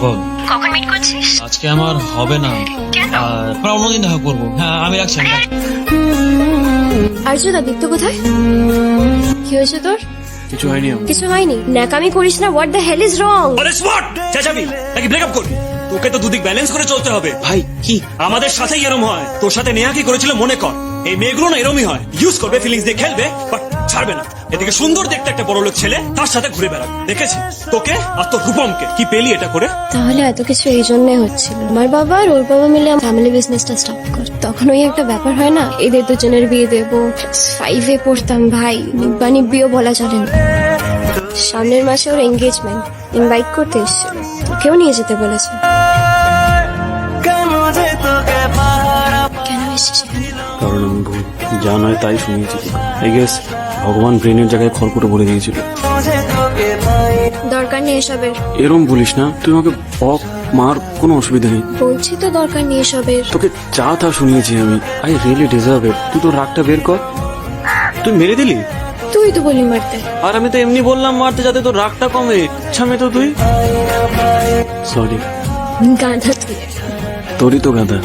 বল। কখন মিট করছিস? আজকে আমার হবে না। কেন? আমরা অন্যদিন দেখা করবো। হ্যাঁ আমি রাখছি। আর্যদা দীপ্ত কোথায়? কি হয়েছে তোর? কিছু হয়নি আমার। কিছু হয়নি? ন্যাকামি করিস না। What the hell is wrong? আরে স্মার্ট চেঁচাবি নাকি ব্রেকআপ করবি? তোকে তো দুদিক ব্যালেন্স করে চলতে হবে ভাই কি? আমাদের সাথেই এরম হয়। তোর সাথে নেহা কি করেছিল মনে কর। এই মেয়েগুলো না এরমই হয়, ইউজ করবে, ফিলিংস দিয়ে খেলবে, বাট ছাড়বে না। এদিকে সুন্দর দেখতে একটা বড় লোক ছেলে তার সাথে ঘুরে বেড়াবে। দেখেছি তোকে আর তোর রূপমকে। কি পেলি এটা করে? তাহলে এত কিছু এই জন্যই হচ্ছিল। আমার বাবা আর ওর বাবা মিলে ফ্যামিলি বিজনেসটা স্টার্ট কর। তখন ওই একটা ব্যাপার হয় না, এদের দুজনের বিয়ে দেবো। 5-এ পড়তাম ভাই, নিব্বা নিব্বিও বলা চলে না। সামনের মাসে ওর এঙ্গেজমেন্ট, ইনভাইট করতে এসেছিল, তোকেও নিয়ে যেতে বলেছে। কেন এসেছিস সেখানে? কারণ আমি ভুল যা নয় তাই শুনিয়েছি। আই গেস ভগবান ব্রেনের জায়গায় খড়কুটো ভরে দিয়েছিল। দরকার নেই এসবের। এরম বলিস না, তুই আমাকে বক মার, কোনো অসুবিধা নেই। বলছি তো দরকার নেই এসবের। তোকে যা তা শুনিয়েছি আমি। আই রিয়েলি ডিজার্ভ ইট। তুই তোর রাগটা বের কর। তুই মেরে দিলি? তুই তো বলি মারতে। আর আমি তো এমনি বললাম মারতে, যাতে তোর রাগটা কমে। ছামে তো তুই। সরি। গাধা তুই। তোরই তো গাধা।